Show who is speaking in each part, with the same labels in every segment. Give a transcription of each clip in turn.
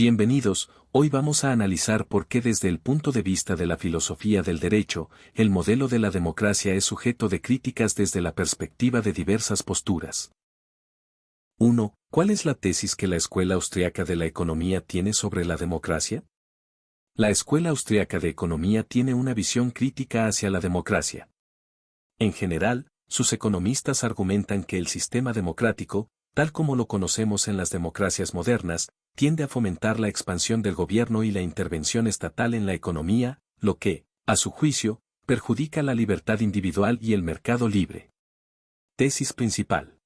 Speaker 1: Bienvenidos, hoy vamos a analizar por qué desde el punto de vista de la filosofía del derecho, el modelo de la democracia es sujeto de críticas desde la perspectiva de diversas posturas. 1. ¿Cuál es la tesis que la Escuela Austriaca de la Economía tiene sobre la democracia? La Escuela Austriaca de Economía tiene una visión crítica hacia la democracia. En general, sus economistas argumentan que el sistema democrático, tal como lo conocemos en las democracias modernas, tiende a fomentar la expansión del gobierno y la intervención estatal en la economía, lo que, a su juicio, perjudica la libertad individual y el mercado libre. Tesis principal.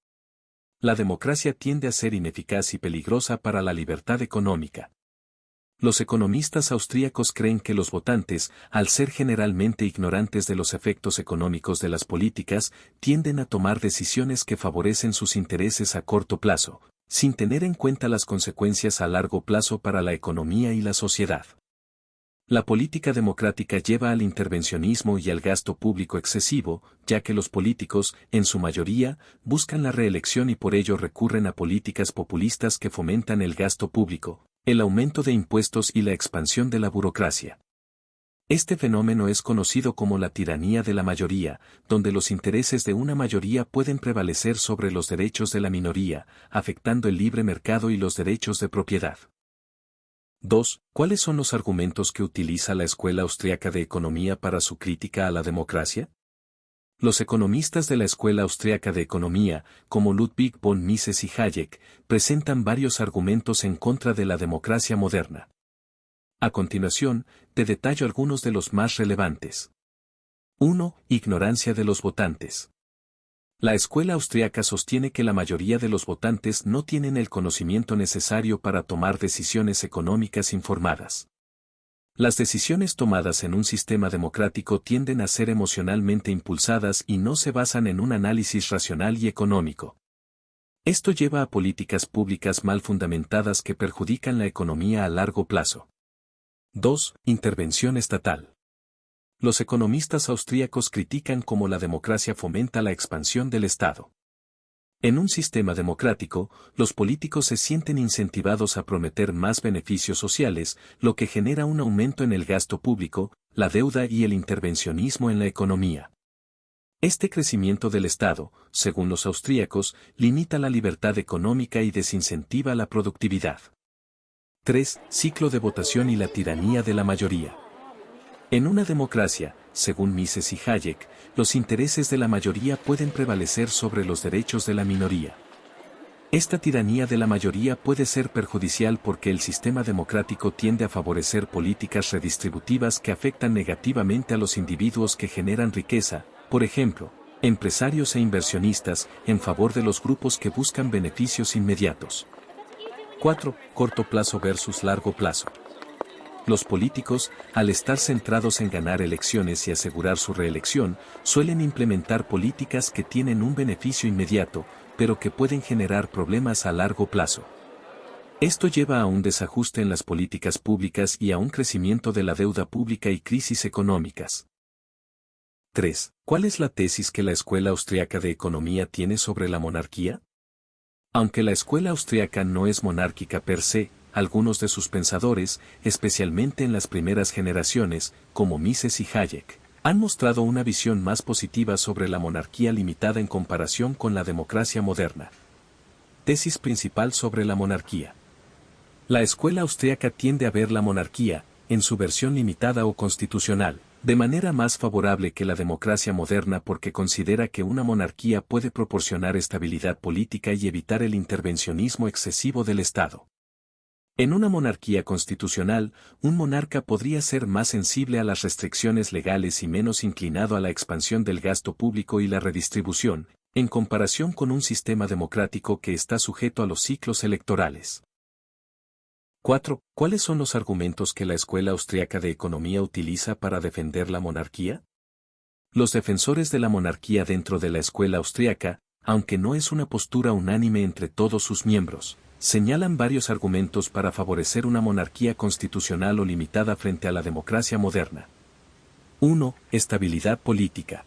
Speaker 1: La democracia tiende a ser ineficaz y peligrosa para la libertad económica. Los economistas austríacos creen que los votantes, al ser generalmente ignorantes de los efectos económicos de las políticas, tienden a tomar decisiones que favorecen sus intereses a corto plazo, sin tener en cuenta las consecuencias a largo plazo para la economía y la sociedad. La política democrática lleva al intervencionismo y al gasto público excesivo, ya que los políticos, en su mayoría, buscan la reelección y por ello recurren a políticas populistas que fomentan el gasto público, el aumento de impuestos y la expansión de la burocracia. Este fenómeno es conocido como la tiranía de la mayoría, donde los intereses de una mayoría pueden prevalecer sobre los derechos de la minoría, afectando el libre mercado y los derechos de propiedad. 2. ¿Cuáles son los argumentos que utiliza la Escuela Austriaca de Economía para su crítica a la democracia? Los economistas de la Escuela Austriaca de Economía, como Ludwig von Mises y Hayek, presentan varios argumentos en contra de la democracia moderna. A continuación, te detallo algunos de los más relevantes. 1. Ignorancia de los votantes. La escuela austriaca sostiene que la mayoría de los votantes no tienen el conocimiento necesario para tomar decisiones económicas informadas. Las decisiones tomadas en un sistema democrático tienden a ser emocionalmente impulsadas y no se basan en un análisis racional y económico. Esto lleva a políticas públicas mal fundamentadas que perjudican la economía a largo plazo. 2. Intervención estatal. Los economistas austríacos critican cómo la democracia fomenta la expansión del Estado. En un sistema democrático, los políticos se sienten incentivados a prometer más beneficios sociales, lo que genera un aumento en el gasto público, la deuda y el intervencionismo en la economía. Este crecimiento del Estado, según los austríacos, limita la libertad económica y desincentiva la productividad. 3. Ciclo de votación y la tiranía de la mayoría. En una democracia, según Mises y Hayek, los intereses de la mayoría pueden prevalecer sobre los derechos de la minoría. Esta tiranía de la mayoría puede ser perjudicial porque el sistema democrático tiende a favorecer políticas redistributivas que afectan negativamente a los individuos que generan riqueza, por ejemplo, empresarios e inversionistas, en favor de los grupos que buscan beneficios inmediatos. 4. Corto plazo versus largo plazo. Los políticos, al estar centrados en ganar elecciones y asegurar su reelección, suelen implementar políticas que tienen un beneficio inmediato, pero que pueden generar problemas a largo plazo. Esto lleva a un desajuste en las políticas públicas y a un crecimiento de la deuda pública y crisis económicas. 3. ¿Cuál es la tesis que la Escuela Austriaca de Economía tiene sobre la monarquía? Aunque la escuela austriaca no es monárquica per se, algunos de sus pensadores, especialmente en las primeras generaciones, como Mises y Hayek, han mostrado una visión más positiva sobre la monarquía limitada en comparación con la democracia moderna. Tesis principal sobre la monarquía. La escuela austriaca tiende a ver la monarquía, en su versión limitada o constitucional, de manera más favorable que la democracia moderna porque considera que una monarquía puede proporcionar estabilidad política y evitar el intervencionismo excesivo del Estado. En una monarquía constitucional, un monarca podría ser más sensible a las restricciones legales y menos inclinado a la expansión del gasto público y la redistribución, en comparación con un sistema democrático que está sujeto a los ciclos electorales. 4. ¿Cuáles son los argumentos que la Escuela Austriaca de Economía utiliza para defender la monarquía? Los defensores de la monarquía dentro de la escuela austriaca, aunque no es una postura unánime entre todos sus miembros, señalan varios argumentos para favorecer una monarquía constitucional o limitada frente a la democracia moderna. 1. Estabilidad política.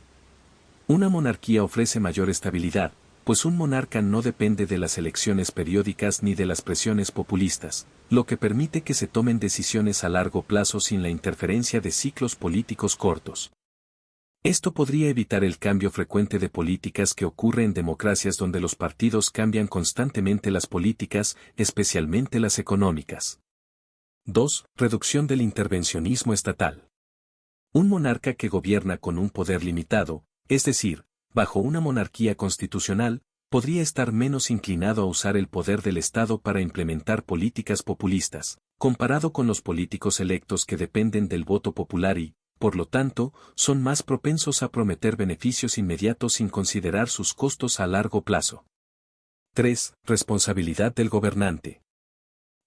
Speaker 1: Una monarquía ofrece mayor estabilidad, pues un monarca no depende de las elecciones periódicas ni de las presiones populistas, lo que permite que se tomen decisiones a largo plazo sin la interferencia de ciclos políticos cortos. Esto podría evitar el cambio frecuente de políticas que ocurre en democracias donde los partidos cambian constantemente las políticas, especialmente las económicas. 2. Reducción del intervencionismo estatal. Un monarca que gobierna con un poder limitado, es decir, bajo una monarquía constitucional, podría estar menos inclinado a usar el poder del Estado para implementar políticas populistas, comparado con los políticos electos que dependen del voto popular y, por lo tanto, son más propensos a prometer beneficios inmediatos sin considerar sus costos a largo plazo. 3. Responsabilidad del gobernante.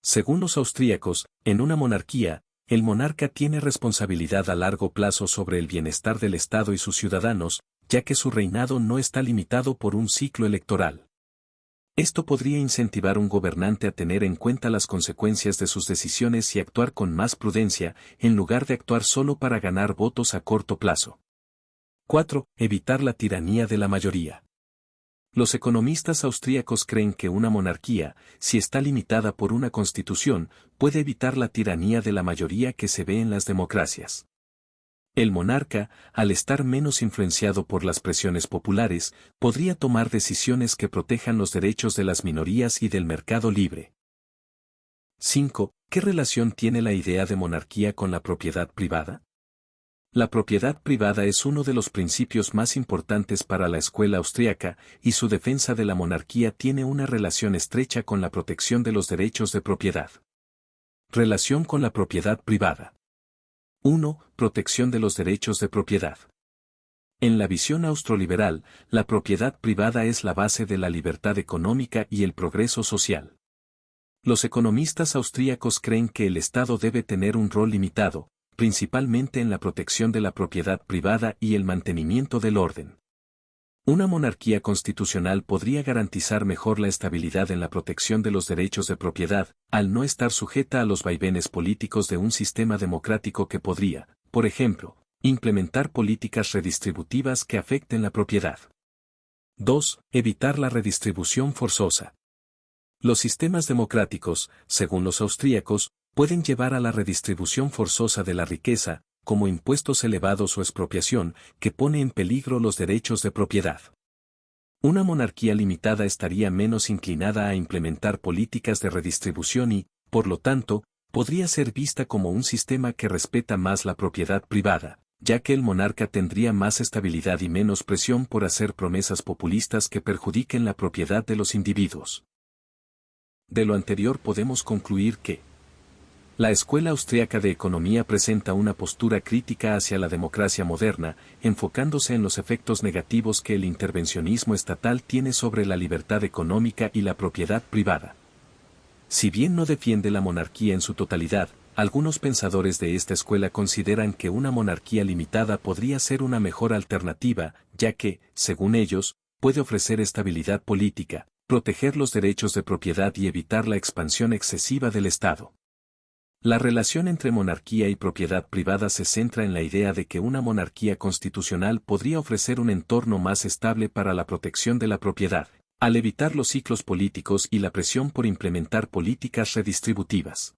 Speaker 1: Según los austríacos, en una monarquía, el monarca tiene responsabilidad a largo plazo sobre el bienestar del Estado y sus ciudadanos, ya que su reinado no está limitado por un ciclo electoral. Esto podría incentivar a un gobernante a tener en cuenta las consecuencias de sus decisiones y actuar con más prudencia, en lugar de actuar solo para ganar votos a corto plazo. 4. Evitar la tiranía de la mayoría. Los economistas austríacos creen que una monarquía, si está limitada por una constitución, puede evitar la tiranía de la mayoría que se ve en las democracias. El monarca, al estar menos influenciado por las presiones populares, podría tomar decisiones que protejan los derechos de las minorías y del mercado libre. 5. ¿Qué relación tiene la idea de monarquía con la propiedad privada? La propiedad privada es uno de los principios más importantes para la escuela austríaca, y su defensa de la monarquía tiene una relación estrecha con la protección de los derechos de propiedad. Relación con la propiedad privada. 1. Protección de los derechos de propiedad. En la visión austroliberal, la propiedad privada es la base de la libertad económica y el progreso social. Los economistas austríacos creen que el Estado debe tener un rol limitado, principalmente en la protección de la propiedad privada y el mantenimiento del orden. Una monarquía constitucional podría garantizar mejor la estabilidad en la protección de los derechos de propiedad, al no estar sujeta a los vaivenes políticos de un sistema democrático que podría, por ejemplo, implementar políticas redistributivas que afecten la propiedad. 2. Evitar la redistribución forzosa. Los sistemas democráticos, según los austríacos, pueden llevar a la redistribución forzosa de la riqueza, como impuestos elevados o expropiación, que pone en peligro los derechos de propiedad. Una monarquía limitada estaría menos inclinada a implementar políticas de redistribución y, por lo tanto, podría ser vista como un sistema que respeta más la propiedad privada, ya que el monarca tendría más estabilidad y menos presión por hacer promesas populistas que perjudiquen la propiedad de los individuos. De lo anterior podemos concluir que la Escuela Austríaca de Economía presenta una postura crítica hacia la democracia moderna, enfocándose en los efectos negativos que el intervencionismo estatal tiene sobre la libertad económica y la propiedad privada. Si bien no defiende la monarquía en su totalidad, algunos pensadores de esta escuela consideran que una monarquía limitada podría ser una mejor alternativa, ya que, según ellos, puede ofrecer estabilidad política, proteger los derechos de propiedad y evitar la expansión excesiva del Estado. La relación entre monarquía y propiedad privada se centra en la idea de que una monarquía constitucional podría ofrecer un entorno más estable para la protección de la propiedad, al evitar los ciclos políticos y la presión por implementar políticas redistributivas.